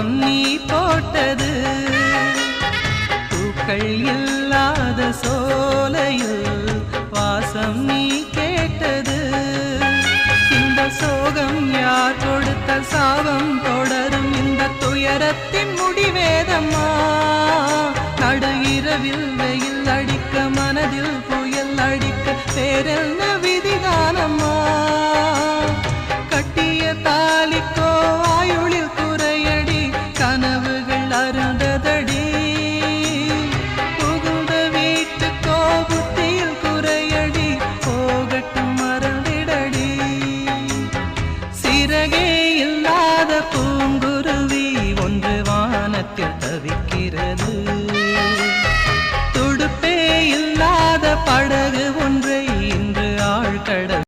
கோலம் நீ போட்டது பூக்கள் இல்லாத சோலையில் வாசம் நீ கேட்டது இந்த சோகம் யார் கொடுத்த சாபம் தொடரும் இந்த துயரத்தின் முடிவேதம்மா நடு இரவில் வெயில் அடிக்க மனதில் புயல் அடிக்க பேரல்